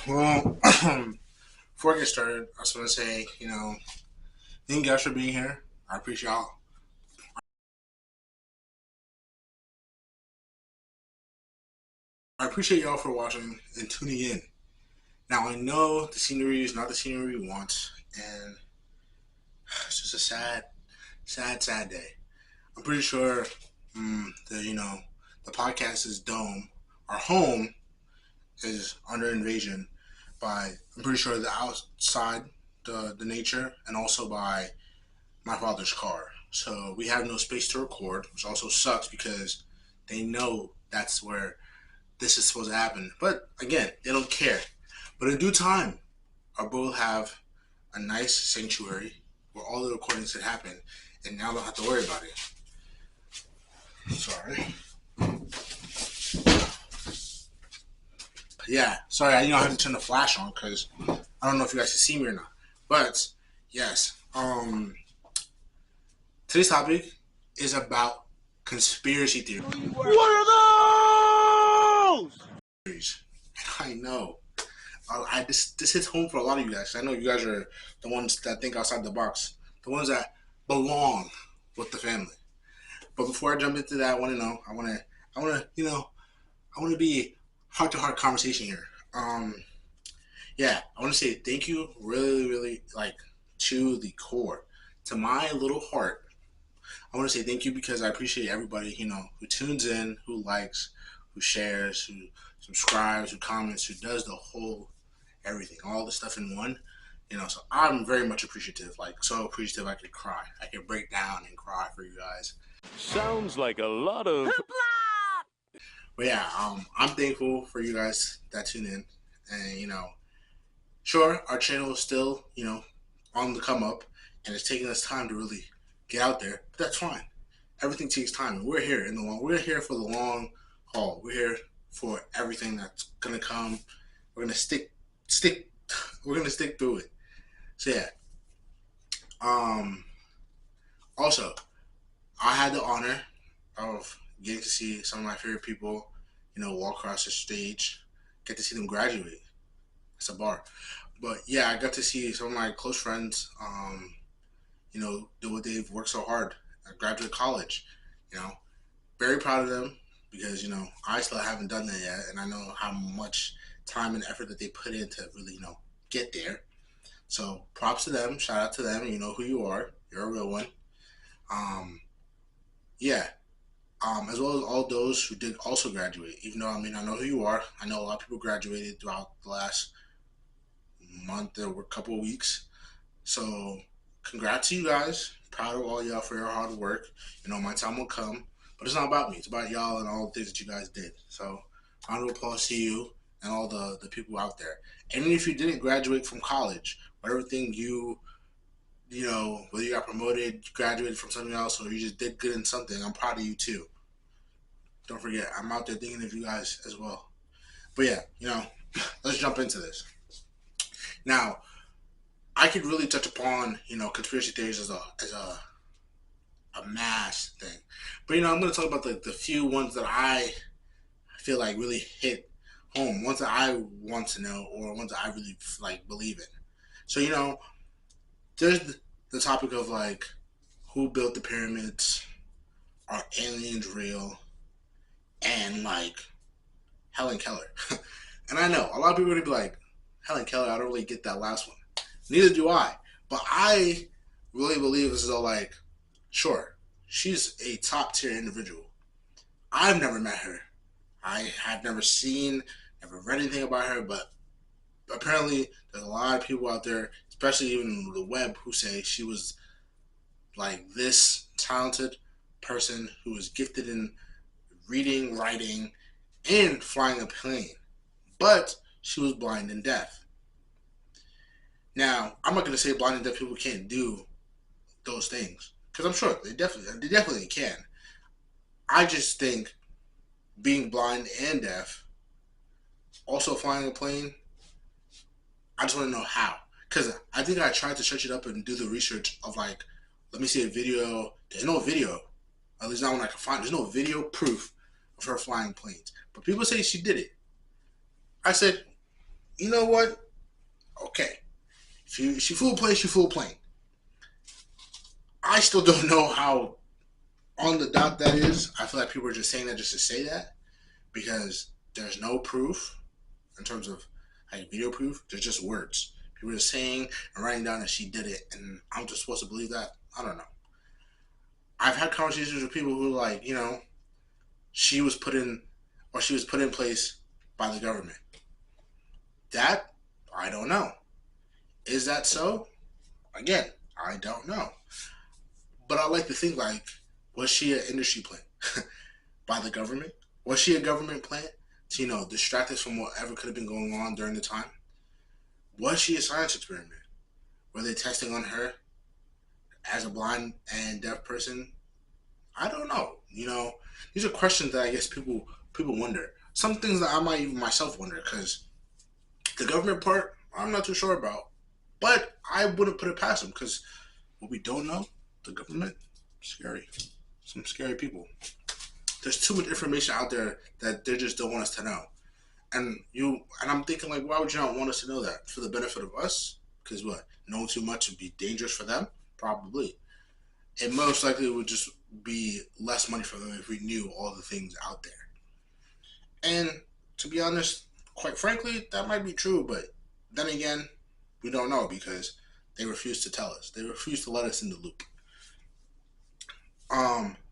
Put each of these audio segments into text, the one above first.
Well, before I get started, I just want to say, thank you guys for being here. I appreciate y'all. I appreciate y'all for watching and tuning in. Now I know the scenery is not the scenery we want, and it's just a sad day. I'm pretty sure the podcast's dome, our home, is under invasion by I'm pretty sure the outside, the nature, and also by my father's car. So we have no space to record, which also sucks because they know that's where this is supposed to happen. But again, they don't care. But in due time, our boat will have a nice sanctuary where all the recordings could happen, and now I don't have to worry about it. Sorry. Yeah, sorry, I have to turn the flash on because I don't know if you guys can see me or not. But yes, today's topic is about conspiracy theories. I know. This hits home for a lot of you guys. I know you guys are the ones that think outside the box, the ones that belong with the family. But before I jump into that, I want to know. I want to, I want to be heart to heart conversation here. Yeah, I want to say thank you, really, really, like to the core, to my little heart. I want to say thank you because I appreciate everybody, who tunes in, who likes, who shares, who subscribes, who comments, who does the whole everything, all the stuff in one. So I'm very much appreciative, like so appreciative I could cry. I could break down and cry for you guys. Sounds like a lot of. But yeah, I'm thankful for you guys that tune in, and sure, our channel is still, on the come up, and it's taking us time to really get out there. But that's fine. Everything takes time. We're here in the long. We're here for the long haul. We're here for everything that's gonna come. We're gonna stick. We're gonna stick through it. So yeah. Um. Also, I had the honor of getting to see some of my favorite people, walk across the stage, get to see them graduate. It's a bar. But yeah, I got to see some of my close friends, do what they've worked so hard at graduate college. You know, very proud of them because, I still haven't done that yet. And I know how much time and effort that they put in to really, get there. So props to them. Shout out to them. You know who you are. You're a real one. Um, yeah. As well as all those who did also graduate. Even though, I know who you are. I know a lot of people graduated throughout the last month or a couple of weeks. So, congrats to you guys. Proud of all y'all for your hard work. My time will come, but it's not about me. It's about y'all and all the things that you guys did. So, round of applause to you and all the people out there. And even if you didn't graduate from college, whatever thing whether you got promoted, you graduated from something else, or you just did good in something, I'm proud of you too. Don't forget, I'm out there thinking of you guys as well. But yeah, let's jump into this. Now, I could really touch upon, conspiracy theories as a mass thing. But I'm gonna talk about the few ones that I feel like really hit home, ones that I want to know or ones that I really like believe in. So, there's the topic of like who built the pyramids, are aliens real, and like Helen Keller. And I know a lot of people are gonna be like, Helen Keller, I don't really get that last one. Neither do I. But I really believe as though, like, sure, she's a top tier individual. I've never met her. I have never seen, never read anything about her, but apparently there's a lot of people out there, especially even the web, who say she was like this talented person who was gifted in reading, writing, and flying a plane. But she was blind and deaf. Now, I'm not going to say blind and deaf people can't do those things because I'm sure they definitely can. I just think being blind and deaf, also flying a plane, I just want to know how. Because I think I tried to search it up and do the research of like, let me see a video. There's no video, at least not one I can find. There's no video proof of her flying planes. But people say she did it. I said, you know what? Okay, she flew a plane. She flew a plane. I still don't know how on the dot that is. I feel like people are just saying that just to say that because there's no proof in terms of like video proof. There's just words. People are saying and writing down that she did it, and I'm just supposed to believe that. I don't know. I've had conversations with people who like, she was put in or she was put in place by the government. That I don't know. Is that so? Again, I don't know. But I like to think like, was she an industry plant by the government? Was she a government plant to distract us from whatever could have been going on during the time? Was she a science experiment? Were they testing on her as a blind and deaf person? I don't know. These are questions that I guess people wonder. Some things that I might even myself wonder because the government part I'm not too sure about, but I wouldn't put it past them because what we don't know, the government, scary. Some scary people. There's too much information out there that they just don't want us to know. And I'm thinking like, why would you not want us to know that? For the benefit of us? Because what? Knowing too much would be dangerous for them? Probably. It most likely would just be less money for them if we knew all the things out there. And to be honest, quite frankly, that might be true, but then again, we don't know because they refuse to tell us. They refuse to let us in the loop.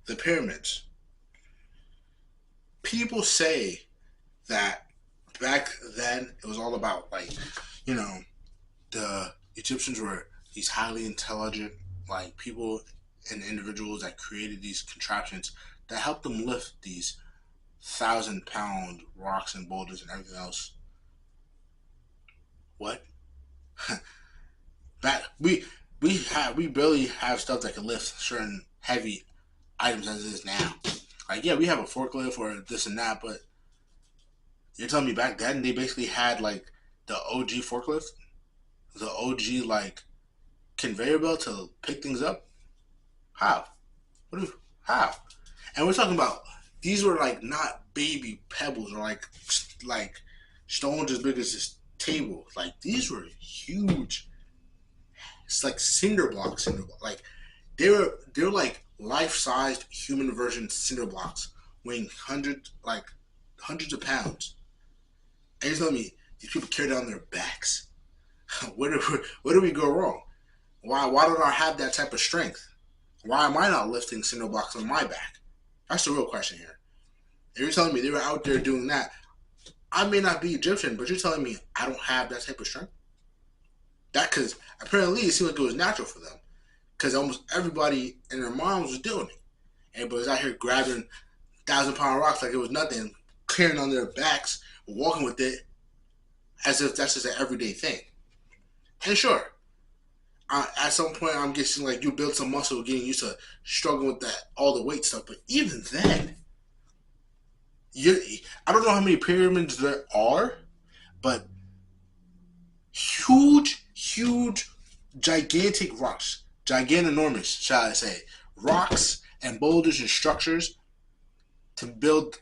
The pyramids. People say that back then it was all about like, you know, the Egyptians were these highly intelligent like people and individuals that created these contraptions that helped them lift these 1,000-pound rocks and boulders and everything else. What? That we barely have stuff that can lift certain heavy items as it is now. Like yeah, we have a forklift or this and that, but you're telling me back then they basically had like the OG forklift, the OG like conveyor belt to pick things up? How? How? And we're talking about these were like not baby pebbles or like stones as big as this table. Like these were huge. It's like cinder blocks. Like they're like life sized human version cinder blocks weighing hundreds of pounds. And you're telling me these people carry down their backs? Where do we go wrong? Why don't I have that type of strength? Why am I not lifting cinder blocks on my back? That's the real question here. If you're telling me they were out there doing that, I may not be Egyptian, but you're telling me I don't have that type of strength? That because apparently it seemed like it was natural for them. Because almost everybody and their moms was doing it. Everybody was out here grabbing 1,000-pound rocks like it was nothing, clearing on their backs, walking with it as if that's just an everyday thing. And sure, at some point I'm guessing like you build some muscle getting used to struggling with that all the weight stuff. But even then, I don't know how many pyramids there are, but huge, gigantic rocks, gigantinormous, shall I say, rocks and boulders and structures to build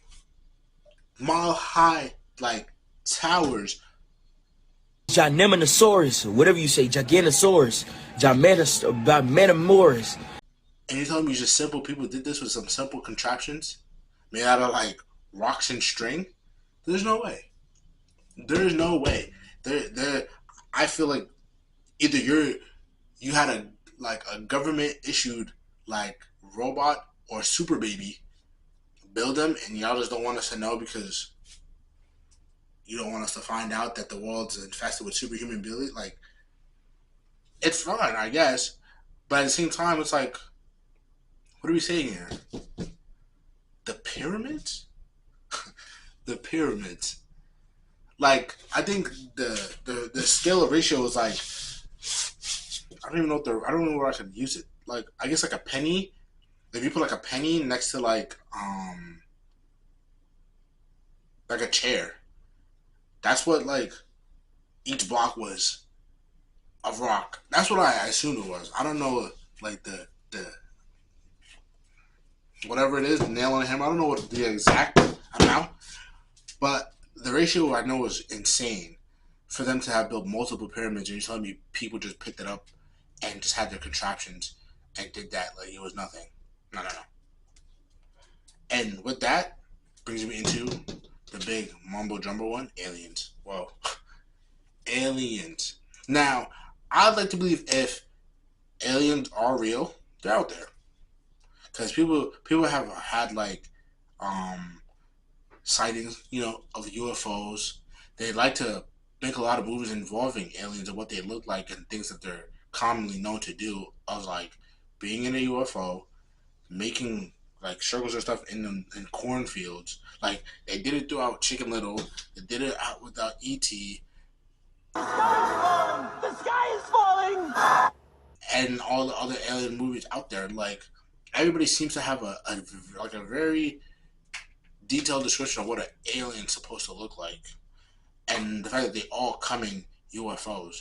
mile high like towers. Gigantosaurus, whatever you say, Gigantosaurus, Gigantosaurus. And you're telling me just simple people did this with some simple contraptions made out of like rocks and string? There's no way. There's no way. There. I feel like either you had a government issued like robot or super baby build them, and y'all just don't want us to know because you don't want us to find out that the world's infested with superhuman ability. Like it's fine, I guess, but at the same time, it's like, what are we saying here? The pyramids? The pyramids. Like, I think the scale of ratio is like, I don't even know I don't know where I should use it. Like, I guess like a penny. If you put like a penny next to like a chair, that's what like each block was of rock. That's what I assumed it was. I don't know like the whatever it is, the nail on the hammer. I don't know what the exact amount, but the ratio I know is insane for them to have built multiple pyramids, and you're telling me people just picked it up and just had their contraptions and did that like it was nothing. No, no, no. And with that brings me into the big mumbo jumbo one: aliens. Whoa, aliens. Now, I'd like to believe if aliens are real, they're out there. Because people have had like um sightings, of UFOs. They like to make a lot of movies involving aliens and what they look like and things that they're commonly known to do, of like being in a UFO, making like circles and stuff in cornfields. Like they did it throughout Chicken Little. They did it out without ET. The sky is falling. The sky is falling. And all the other alien movies out there, like everybody seems to have a very detailed description of what an alien's supposed to look like, and the fact that they all come in UFOs.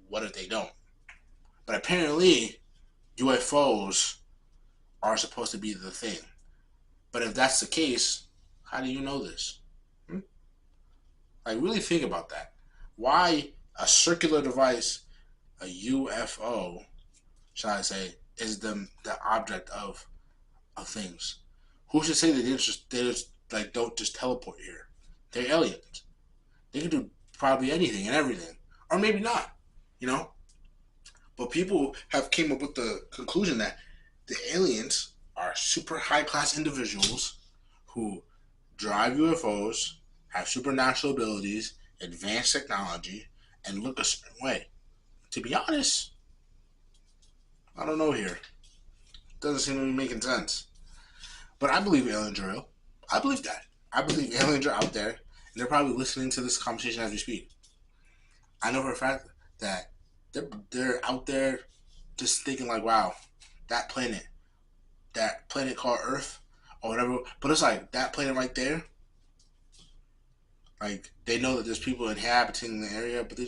What if they don't? But apparently, UFOs are supposed to be the thing. But if that's the case, how do you know this? Like, really think about that. Why a circular device, a UFO, shall I say, is the object of things? Who should say they just like don't just teleport here? They're aliens. They can do probably anything and everything, or maybe not. You know. But people have came up with the conclusion that the aliens are super high class individuals who drive UFOs, have supernatural abilities, advanced technology, and look a certain way. To be honest, I don't know here. Doesn't seem to be making sense. But I believe aliens are real. I believe that. I believe aliens are out there, and they're probably listening to this conversation as we speak. I know for a fact that they're out there just thinking like, wow, that planet called Earth or whatever. But it's like that planet right there. Like they know that there's people inhabiting the area, but they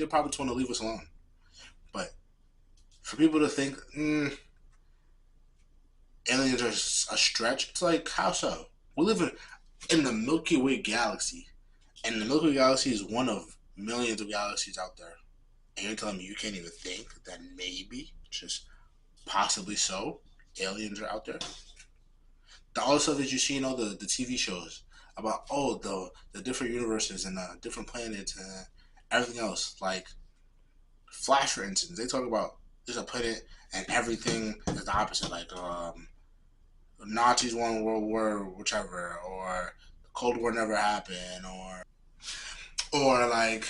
probably just want to leave us alone. But for people to think aliens are a stretch, it's like how so? We live in the Milky Way galaxy, and the Milky Way galaxy is one of millions of galaxies out there. And you're telling me you can't even think that maybe, just possibly so, aliens are out there? All the stuff that you see in all the TV shows about the different universes and different planets and everything else. Like Flash, for instance, they talk about there's a planet and everything is the opposite. Like Nazis won World War, whichever, or the Cold War never happened, or like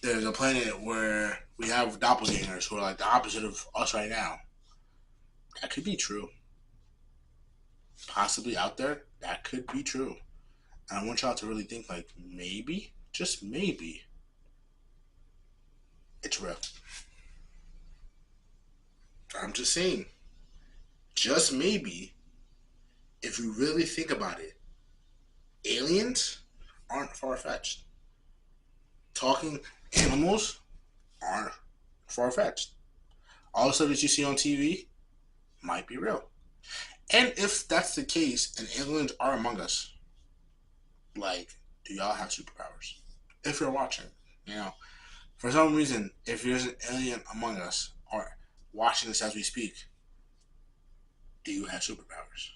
there's a planet where we have doppelgangers who are like the opposite of us right now. That could be true. Possibly out there, that could be true. And I want y'all to really think like maybe, just maybe, it's real. I'm just saying, just maybe, if you really think about it, aliens aren't far fetched. Talking animals aren't far fetched. All the stuff that you see on TV might be real. And if that's the case and aliens are among us, like, do y'all have superpowers? If you're watching, for some reason, if there's an alien among us or watching this as we speak, do you have superpowers?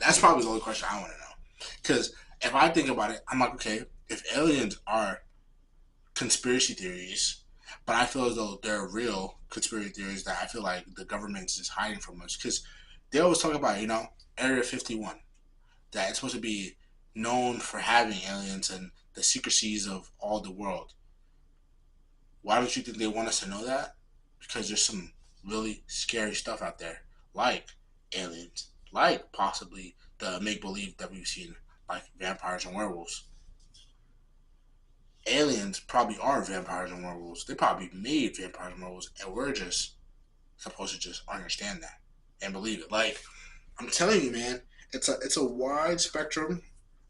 That's probably the only question I want to know. Because if I think about it, I'm like, okay, if aliens are conspiracy theories, but I feel as though they're real conspiracy theories that I feel like the government is hiding from us. Because they always talk about, Area 51, that it's supposed to be known for having aliens and the secrecies of all the world. Why don't you think they want us to know that? Because there's some really scary stuff out there, like aliens, like possibly the make-believe that we've seen, like vampires and werewolves. Aliens probably are vampires and werewolves. They probably made vampires and werewolves, and we're just supposed to just understand that and believe it. Like, I'm telling you, man, it's a wide spectrum.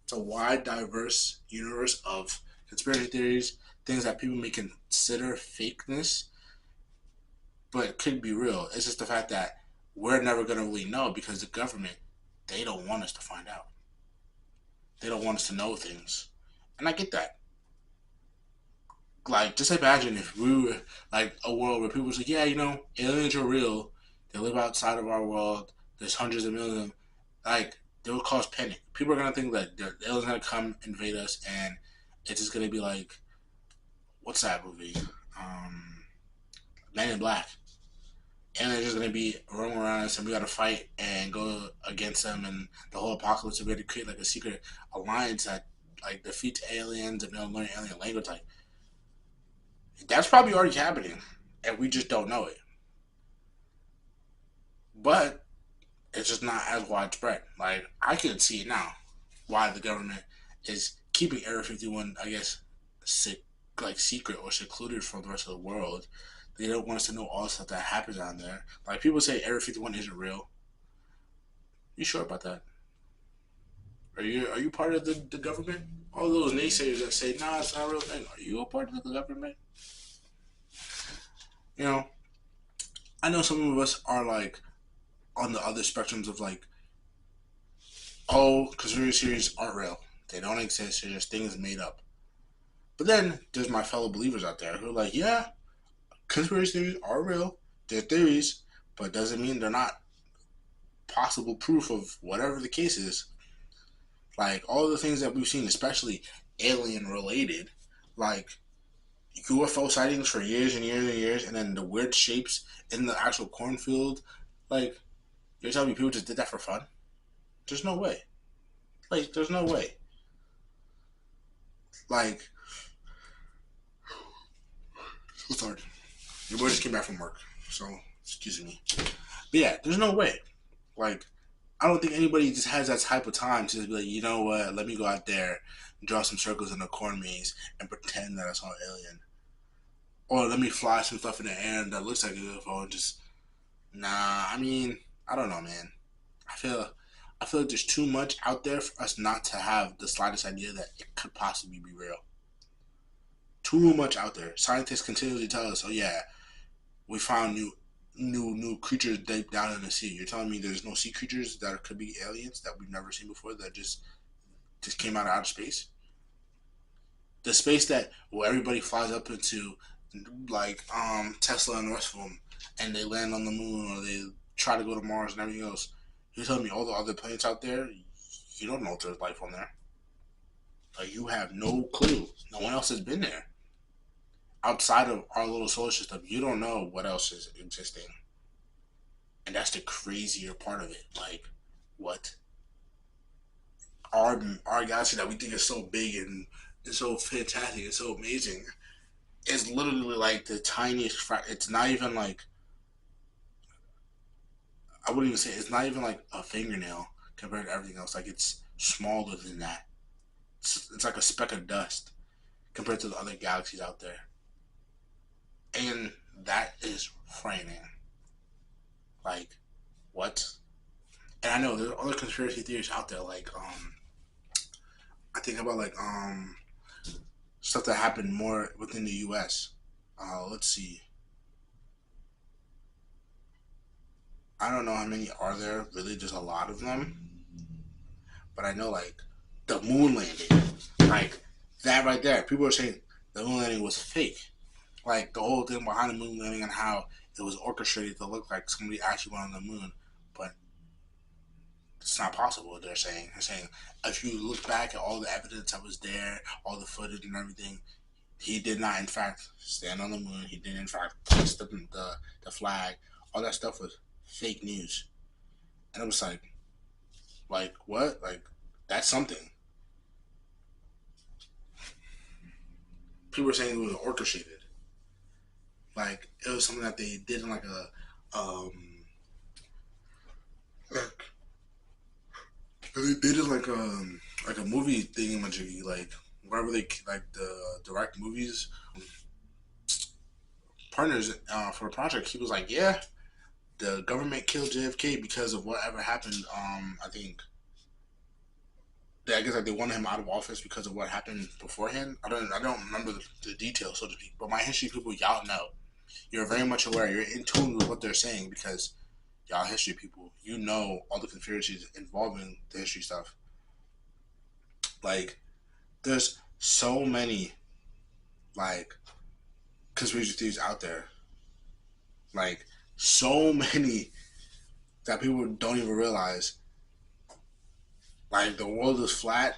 It's a wide, diverse universe of conspiracy theories, things that people may consider fakeness, but could be real. It's just the fact that we're never going to really know because the government, they don't want us to find out. They don't want us to know things. And I get that. Like, just imagine if we were like a world where people say, yeah, aliens are real. They live outside of our world. There's hundreds of millions of them. Like, they would cause panic. People are gonna think that the aliens are gonna come invade us, and it's just gonna be like, what's that movie? Um, Men in Black. And they're just gonna be roaming around us, and we gotta fight and go against them, and the whole apocalypse. We had to create like a secret alliance that like defeats aliens and they'll learn alien language. Like, that's probably already happening, and we just don't know it. But it's just not as widespread. Like, I can see it now why the government is keeping Area 51, I guess, like secret or secluded from the rest of the world. They don't want us to know all the stuff that happens on there. Like, people say Area 51 isn't real. You sure about that? Are you part of the government? All those naysayers that say, nah, it's not a real thing. Are you a part of the government? You know, I know some of us are like on the other spectrums of like, oh, conspiracy theories aren't real. They don't exist. They're just things made up. But then there's my fellow believers out there who are like, yeah, conspiracy theories are real. They're theories, but doesn't mean they're not possible proof of whatever the case is. Like, all the things that we've seen, especially alien related, like UFO sightings for years and years and years, and then the weird shapes in the actual cornfield. Like, you're telling me people just did that for fun? There's no way. Like, there's no way. Like, so sorry. Your boy just came back from work, so excuse me. But yeah, there's no way. Like, I don't think anybody just has that type of time to just be like, you know what, let me go out there, draw some circles in a corn maze, and pretend that I saw an alien. Or let me fly some stuff in the air that looks like a UFO and just, nah, I mean, I don't know, man. I feel I feel like there's too much out there for us not to have the slightest idea that it could possibly be real. Too much out there. Scientists continually tell us, "Oh yeah, we found new creatures deep down in the sea." You're telling me there's no sea creatures that could be aliens that we've never seen before that just came out of outer space? The space that where everybody flies up into, like Tesla and the rest of them, and they land on the moon or they try to go to Mars and everything else. You're telling me all the other planets out there, you don't know if there's life on there. Like, you have no clue. No one else has been there outside of our little solar system. You don't know what else is existing, and that's the crazier part of it. Like, what our galaxy that we think is so big and so fantastic and so amazing is literally like the tiniest. It's not even like, I wouldn't even say it's not even like a fingernail compared to everything else. Like, it's smaller than that. It's like a speck of dust compared to the other galaxies out there, and that is frightening. Like, what? And I know there's other conspiracy theories out there. Like, I think about like stuff that happened more within the U.S. Let's see. I don't know how many are there. Really, just a lot of them. But I know like the moon landing, like that right there. People are saying the moon landing was fake. Like, the whole thing behind the moon landing and how it was orchestrated to look like somebody actually went on the moon, but it's not possible. They're saying if you look back at all the evidence that was there, all the footage and everything, he did not in fact stand on the moon. He did in fact place the flag. All that stuff was fake news, and it was like what? Like, that's something. People were saying it was orchestrated. Like, it was something that they did in like like they did it like a movie thingamajiggy, like wherever they like the direct movies partners for the project. He was like, yeah, the government killed JFK because of whatever happened. I think I guess like they wanted him out of office because of what happened beforehand. I don't remember the details, so to speak. But my history people, y'all know. You're very much aware. You're in tune with what they're saying because y'all history people. You know all the conspiracies involving the history stuff. Like, there's so many like conspiracy theories out there. Like, so many that people don't even realize. Like, the world is flat.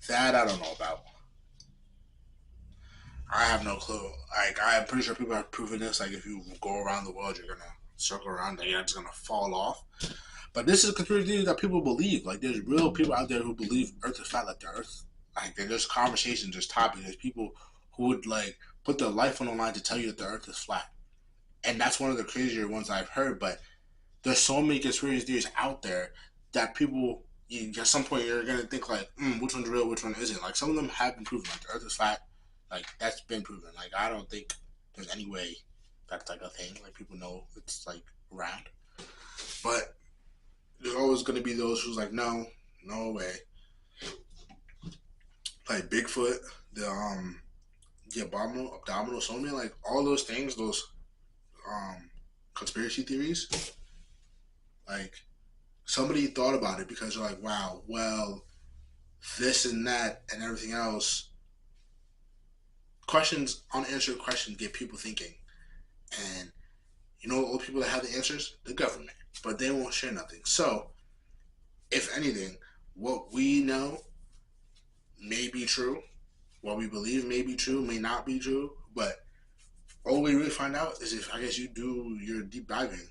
That I don't know about. I have no clue. Like, I'm pretty sure people have proven this. Like, if you go around the world, you're gonna circle around, and you're just gonna fall off. But this is a conspiracy theory that people believe. Like, there's real people out there who believe Earth is flat, like the Earth. Like, there's conversations, there's topics, there's people who would like put their life on the line to tell you that the Earth is flat. And that's one of the crazier ones I've heard. But there's so many conspiracy theories out there that people, at some point, you're gonna think like, which one's real, which one isn't. Like, some of them have been proven. Like, the Earth is flat. Like, that's been proven. Like, I don't think there's any way that's like a thing. Like, people know it's like round. But there's always going to be those who's like, no, no way. Like Bigfoot, the abdominal sonar, like all those things, those conspiracy theories. Like, somebody thought about it because they're like, wow, well, this and that and everything else. Questions, unanswered questions, get people thinking. And you know, all the people that have the answers, the government, but they won't share nothing. So, if anything, what we know may be true, what we believe may be true, may not be true, but all we really find out is if, I guess, you do your deep diving.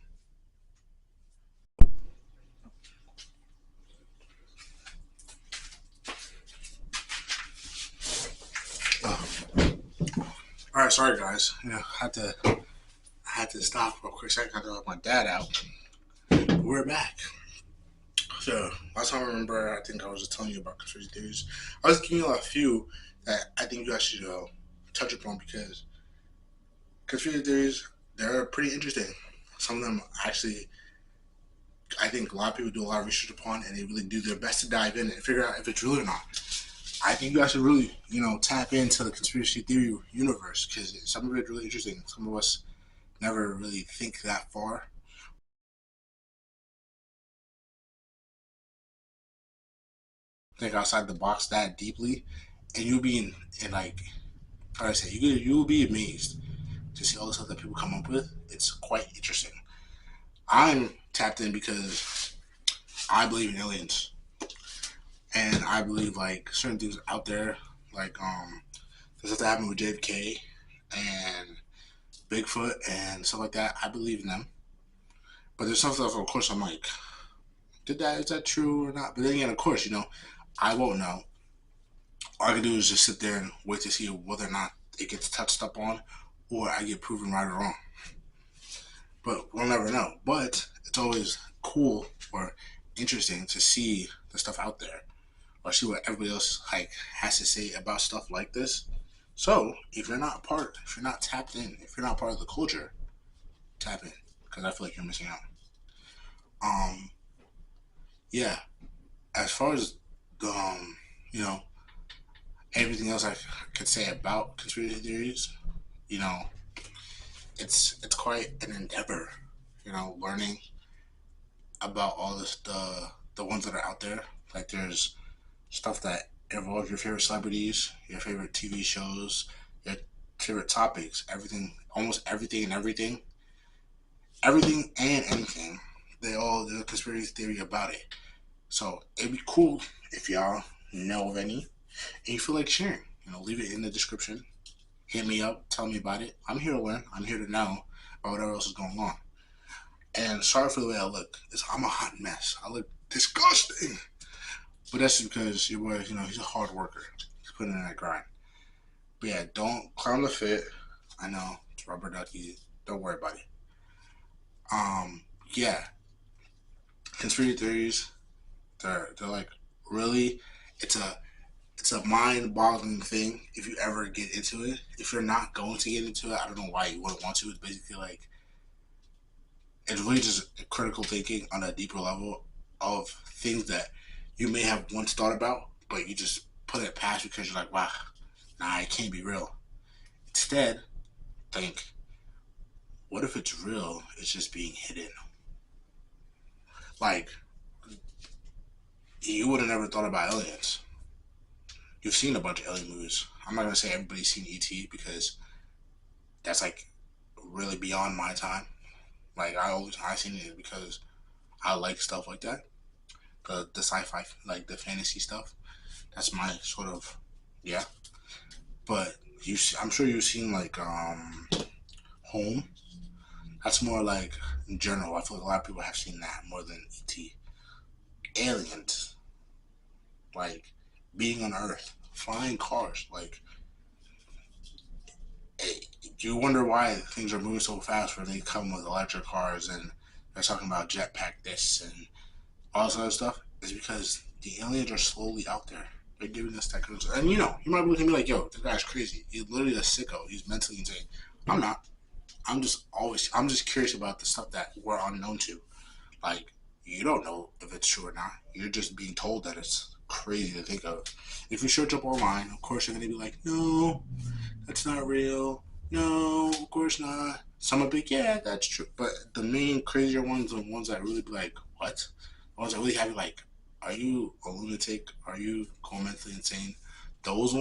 All right, sorry guys. I had to stop for a quick second. I had to let my dad out. We're back. So last time I remember, I think I was just telling you about conspiracy theories. I was giving you a few that I think you guys should touch upon because conspiracy theories, they're pretty interesting. Some of them actually, I think a lot of people do a lot of research upon, and they really do their best to dive in and figure out if it's real or not. I think you guys should really, tap into the conspiracy theory universe because some of it's really interesting. Some of us never really think that far. Think outside the box that deeply, and you'll be in like, how do I say, you'll be amazed to see all the stuff that people come up with. It's quite interesting. I'm tapped in because I believe in aliens, and I believe like certain things out there, like the stuff that happened with JFK and Bigfoot and stuff like that. I believe in them, but there's some stuff, of course, I'm like, is that true or not? But then again, of course, I won't know. All I can do is just sit there and wait to see whether or not it gets touched up on, or I get proven right or wrong. But we'll never know. But it's always cool or interesting to see the stuff out there, or see what everybody else like has to say about stuff like this. So if you're not tapped in, if you're not part of the culture, tap in because I feel like you're missing out. Yeah. As far as the everything else I could say about conspiracy theories, you know, it's quite an endeavor, learning about all this the ones that are out there. Like, there's stuff that involves your favorite celebrities, your favorite TV shows, your favorite topics, everything, almost everything and everything and anything. There's a conspiracy theory about it. So it'd be cool if y'all know of any and you feel like sharing. Leave it in the description. Hit me up. Tell me about it. I'm here to learn. I'm here to know about whatever else is going on. And sorry for the way I look. I'm a hot mess. I look disgusting. But that's because your boy, he's a hard worker. He's putting in that grind. But yeah, don't clown the fit. I know it's rubber ducky. Don't worry about it. Yeah. Conspiracy theories. They're like, really. It's a mind-boggling thing if you ever get into it. If you're not going to get into it, I don't know why you wouldn't want to. It's basically like, it's really just critical thinking on a deeper level of things that you may have once thought about, but you just put it past because you're like, wow, nah, it can't be real. Instead, think, what if it's real? It's just being hidden. Like, you would have never thought about aliens. You've seen a bunch of alien movies. I'm not going to say everybody's seen E.T. because that's like really beyond my time. Like I seen it because I like stuff like that. The sci-fi, like the fantasy stuff. That's my sort of, yeah. But I'm sure you've seen like Home. That's more like in general. I feel like a lot of people have seen that more than ET. Aliens, like being on Earth, flying cars. Like you wonder why things are moving so fast when they come with electric cars and they're talking about jetpack this and all this other stuff. Is because the aliens are slowly out there. They're giving us technology. And you might be looking at me like, yo, this guy's crazy. He's literally a sicko. He's mentally insane. I'm not. I'm just curious about the stuff that we're unknown to. Like, you don't know if it's true or not. You're just being told that it's crazy to think of. If you search up online, of course you're gonna be like, no, that's not real. No, of course not. Some will be like, yeah, that's true. But the main crazier ones, the ones that really be like, what? The ones that really have you like, are you a lunatic? Are you going mentally insane? Those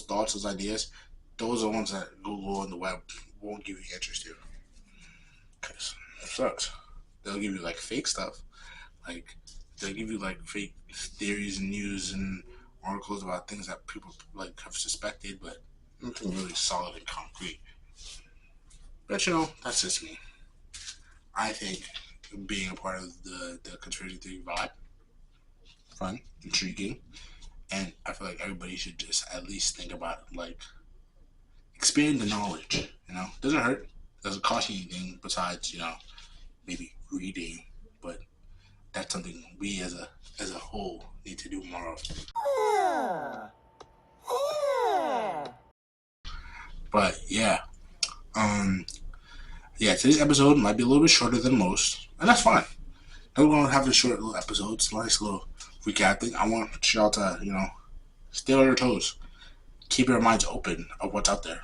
thoughts, those ideas, those are the ones that Google and the web won't give you answers to. Cause it sucks. They'll give you like fake stuff, like they'll give you like fake theories and news and articles about things that people like have suspected, but nothing really solid and concrete. But that's just me. I think being a part of the conspiracy theory vibe, fun, intriguing, and I feel like everybody should just at least think about like expand the knowledge. Doesn't hurt, doesn't cost you anything besides maybe reading, but that's something we as a whole need to do more of. But today's episode might be a little bit shorter than most, and that's fine. I'm gonna have a short little episodes, nice little recap thing. I want y'all to stay on your toes, keep your minds open of what's out there.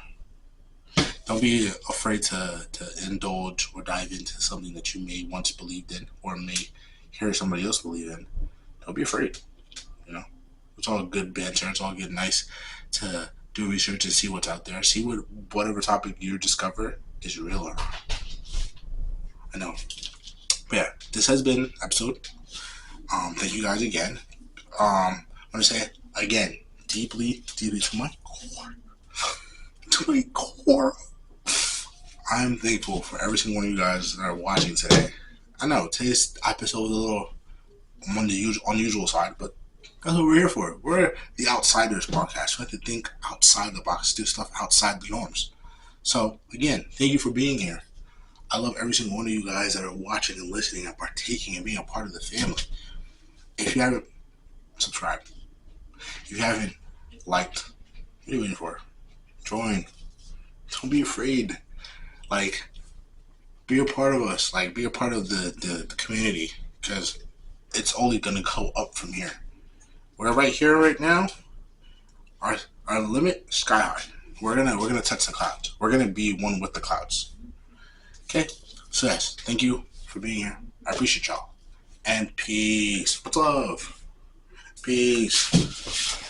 Don't be afraid to indulge or dive into something that you may once believed in or may hear somebody else believe in. Don't be afraid. It's all good banter. It's all good, nice to do research and see what's out there. See whatever topic you discover is real or not. I know. But yeah, this has been episode. Thank you guys again. I want to say again, deeply to my core. I'm thankful for every single one of you guys that are watching today. I know today's episode was a little on the unusual side, but that's what we're here for. We're the Outsiders podcast. We have to think outside the box, do stuff outside the norms. So again, thank you for being here. I love every single one of you guys that are watching and listening and partaking and being a part of the family. If you haven't subscribed, if you haven't liked, what are you waiting for? Join. Don't be afraid. Like, be a part of us. Like, be a part of the community, because it's only gonna go up from here. We're right here right now. Our limit, sky high. We're gonna touch the clouds. We're gonna be one with the clouds. Okay. So yes, thank you for being here. I appreciate y'all. And peace. What's love? Peace.